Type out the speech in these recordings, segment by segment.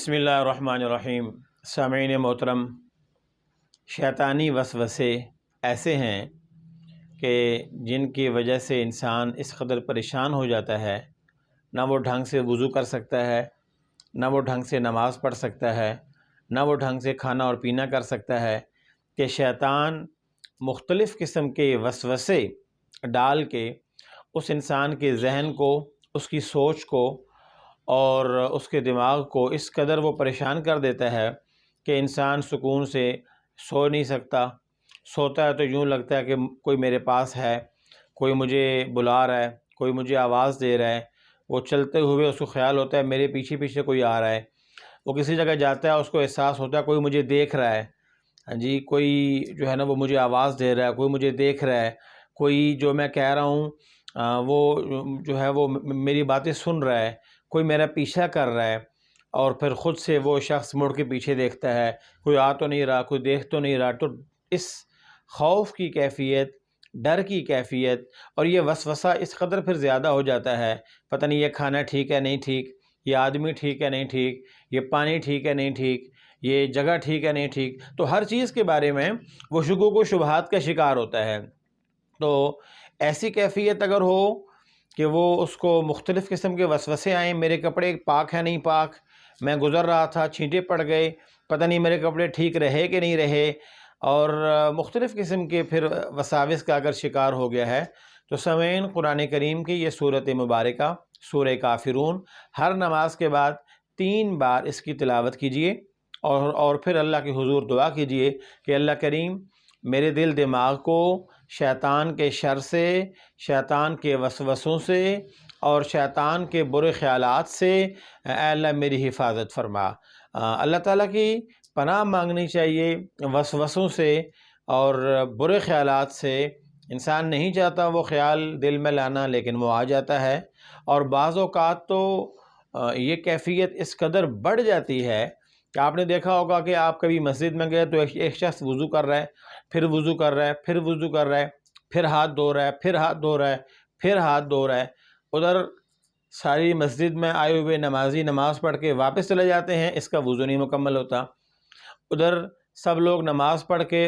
बिस्मिल्लाहिर्रहमानिर्रहीम। सामईन मोहतरम, शैतानी वसवसे ऐसे हैं कि जिनकी वजह से इंसान इस कदर परेशान हो जाता है, ना वो ढंग से वज़ू कर सकता है, ना वो ढंग से नमाज़ पढ़ सकता है, ना वो ढंग से खाना और पीना कर सकता है, कि शैतान मुख्तलिफ़ किस्म के वसवसे डाल के उस इंसान के ज़हन को, उसकी सोच को और उसके दिमाग को इस कदर वो परेशान कर देता है कि इंसान सुकून से सो नहीं सकता। सोता है तो यूँ लगता है कि कोई मेरे पास है, कोई मुझे बुला रहा है, कोई मुझे आवाज़ दे रहा है। वो चलते हुए उसको ख़्याल होता है मेरे पीछे पीछे कोई आ रहा है। वो किसी जगह जाता है, उसको एहसास होता है कोई मुझे देख रहा है। हाँ जी, कोई जो है ना वो मुझे आवाज़ दे रहा है, कोई मुझे देख रहा है, कोई जो मैं कह रहा हूँ वो जो है वो मेरी बातें सुन रहा है, कोई मेरा पीछा कर रहा है। और फिर ख़ुद से वो शख्स मुड़ के पीछे देखता है, कोई आ तो नहीं रहा, कोई देख तो नहीं रहा। तो इस खौफ की कैफ़ियत, डर की कैफ़ियत और ये वसवसा इस कदर फिर ज़्यादा हो जाता है, पता नहीं ये खाना ठीक है नहीं ठीक, ये आदमी ठीक है नहीं ठीक, ये पानी ठीक है नहीं ठीक, ये जगह ठीक है नहीं ठीक। तो हर चीज़ के बारे में वो शुकूक व शुबहात का शिकार होता है। तो ऐसी कैफ़ियत अगर हो कि वो उसको मुख्तलिफ़ किस्म के वसवसे आएँ, मेरे कपड़े पाक है नहीं पाक, मैं गुज़र रहा था छींटे पड़ गए, पता नहीं मेरे कपड़े ठीक रहे कि नहीं रहे, और मुख्तलिफ़ किस्म के फिर वसाविस का अगर शिकार हो गया है, तो सामईन कुरान करीम की ये सूरत मुबारका सूरह काफ़िरून हर नमाज के बाद 3 बार इसकी तिलावत कीजिए और फिर अल्लाह के हुज़ूर दुआ कीजिए कि अल्लाह करीम मेरे दिल दिमाग को शैतान के शर से, शैतान के वसवसों से और शैतान के बुरे ख़यालात से ऐ अल्लाह मेरी हिफाजत फरमा। अल्लाह ताला की पनाह मांगनी चाहिए वसवसों से और बुरे ख़यालात से। इंसान नहीं चाहता वो ख़्याल दिल में लाना, लेकिन वो आ जाता है। और बाज़ औक़ात तो ये कैफ़ियत इस कदर बढ़ जाती है कि आपने देखा होगा कि आप कभी मस्जिद में गए तो एक शख्स वज़ू कर रहा है, फिर वज़ू कर रहा है, फिर वज़ू कर रहा है, फिर हाथ धो रहा है, फिर हाथ धो रहा है, फिर हाथ धो रहा है। उधर सारी मस्जिद में आए हुए नमाज़ी नमाज़ पढ़ के वापस चले जाते हैं, इसका वज़ू नहीं मुकम्मल होता। उधर सब लोग नमाज़ पढ़ के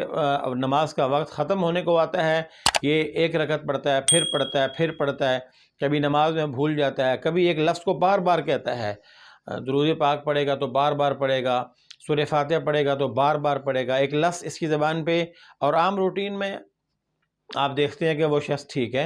नमाज का वक्त ख़त्म होने को आता है, ये एक रकत पढ़ता है, फिर पढ़ता है, फिर पढ़ता है, कभी नमाज में भूल जाता है, कभी एक लफ्ज़ को बार बार कहता है। दुरूद पाक पढ़ेगा तो बार बार पढ़ेगा, सूरह फातिहा पढ़ेगा तो बार बार पढ़ेगा, एक लफ्ज़ इसकी ज़बान पे। और आम रूटीन में आप देखते हैं कि वो शख्स ठीक है,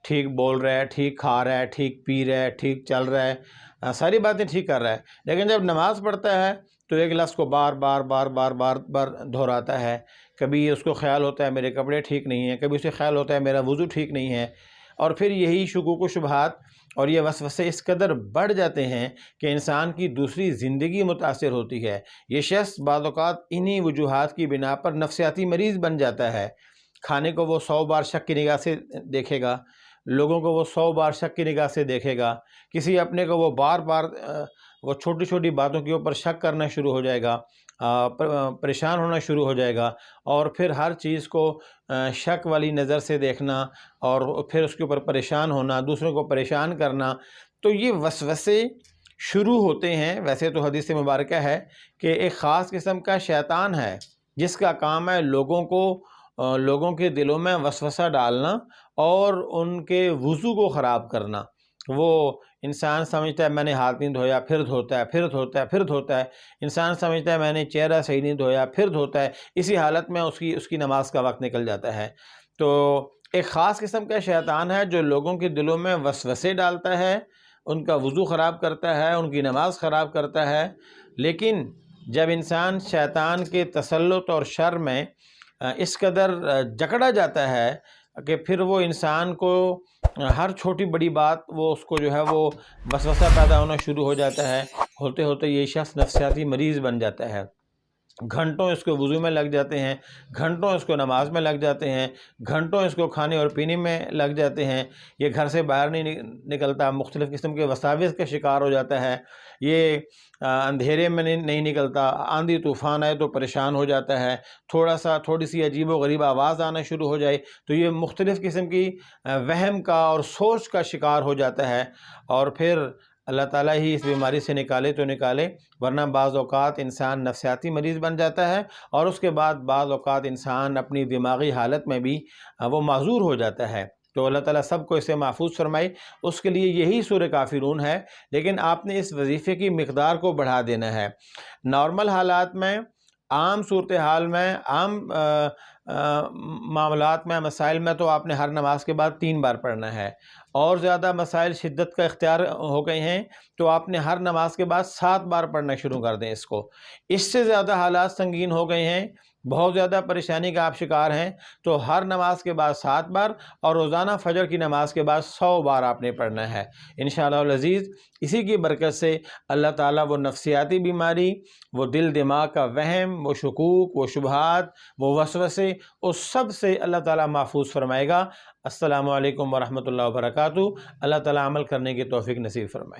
ठीक बोल रहा है, ठीक खा रहा है, ठीक पी रहा है, ठीक चल रहा है, सारी बातें ठीक कर रहा है। लेकिन जब नमाज़ पढ़ता है तो एक लफ्ज़ को बार बार बार बार बार बार दोहराता है। कभी उसको ख़्याल होता है मेरे कपड़े ठीक नहीं हैं, कभी उसे ख़्याल होता है मेरा वज़ू ठीक नहीं है। और फिर यही शुकूक व शुबहात और ये वसवसे इस कदर बढ़ जाते हैं कि इंसान की दूसरी ज़िंदगी मुतासिर होती है। ये शख्स बाज़ औक़ात इन्हीं वजूहात की बिना पर नफ़सियाती मरीज़ बन जाता है। खाने को वो 100 बार शक की निगाह से देखेगा, लोगों को वो 100 बार शक की निगाह से देखेगा, किसी अपने को वो बार बार वो छोटी छोटी बातों के ऊपर शक करना शुरू हो जाएगा, परेशान होना शुरू हो जाएगा। और फिर हर चीज़ को शक वाली नज़र से देखना और फिर उसके ऊपर परेशान होना, दूसरों को परेशान करना। तो ये वसवसे शुरू होते हैं। वैसे तो हदीस मुबारक है कि एक ख़ास किस्म का शैतान है जिसका काम है लोगों के दिलों में वसवसा डालना और उनके वज़ू को ख़राब करना। वो इंसान समझता है मैंने हाथ नहीं धोया, फिर धोता है, फिर धोता है, फिर धोता है। इंसान समझता है मैंने चेहरा सही नहीं धोया, फिर धोता है। इसी हालत में उसकी नमाज का वक्त निकल जाता है। तो एक ख़ास किस्म का शैतान है जो लोगों के दिलों में वसवसे डालता है, उनका वज़ू ख़राब करता है, उनकी नमाज ख़राब करता है। लेकिन जब इंसान शैतान के तसल्लुत और शर में इस कदर जकड़ा जाता है कि फिर वो इंसान को हर छोटी बड़ी बात वो उसको जो है वो वसवसा पैदा होना शुरू हो जाता है। होते होते ये शख्स नफसियाती मरीज़ बन जाता है। घंटों इसको वज़ू में लग जाते हैं, घंटों इसको नमाज में लग जाते हैं, घंटों इसको खाने और पीने में लग जाते हैं। ये घर से बाहर नहीं निकलता, मुख्तलिफ़ किस्म के वसाविस का शिकार हो जाता है। ये अंधेरे में नहीं निकलता, आंधी तूफ़ान आए तो परेशान हो जाता है। थोड़ी सी अजीब व गरीब आवाज़ आना शुरू हो जाए तो ये मुख्तलिफ़ किस्म की वहम का और सोच का शिकार हो जाता है। और फिर اللہ تعالیٰ ہی اس بیماری سے نکالے تو نکالے، ورنہ بعض اوقات انسان نفسیاتی مریض بن جاتا ہے، اور اس کے بعد بعض اوقات انسان اپنی دماغی حالت میں بھی وہ معذور ہو جاتا ہے۔ تو اللہ تعالیٰ سب کو اسے محفوظ فرمائے۔ اس کے لیے یہی سورہ کافرون ہے، لیکن آپ نے اس وظیفے کی مقدار کو بڑھا دینا ہے۔ نارمل حالات میں، عام صورتحال میں، عام معاملات میں، مسائل میں تو آپ نے ہر نماز کے بعد 3 بار پڑھنا ہے، اور زیادہ مسائل شدت کا اختیار ہو گئے ہیں تو آپ نے ہر نماز کے بعد 7 بار پڑھنا شروع کر دیں اس کو۔ اس سے زیادہ حالات سنگین ہو گئے ہیں، بہت زیادہ پریشانی کا آپ شکار ہیں، تو ہر نماز کے بعد 7 بار، اور روزانہ فجر کی نماز کے بعد 100 بار آپ نے پڑھنا ہے انشاءاللہ العزیز۔ اسی کی برکت سے اللہ تعالیٰ وہ نفسیاتی بیماری، وہ دل دماغ کا وہم، وہ شکوک، وہ شبہات، وہ وسوسے، اس سب سے اللہ تعالیٰ محفوظ فرمائے گا۔ السلام علیکم ورحمۃ اللہ وبرکاتہ۔ اللہ تعالیٰ عمل کرنے کی توفیق نصیب فرمائے۔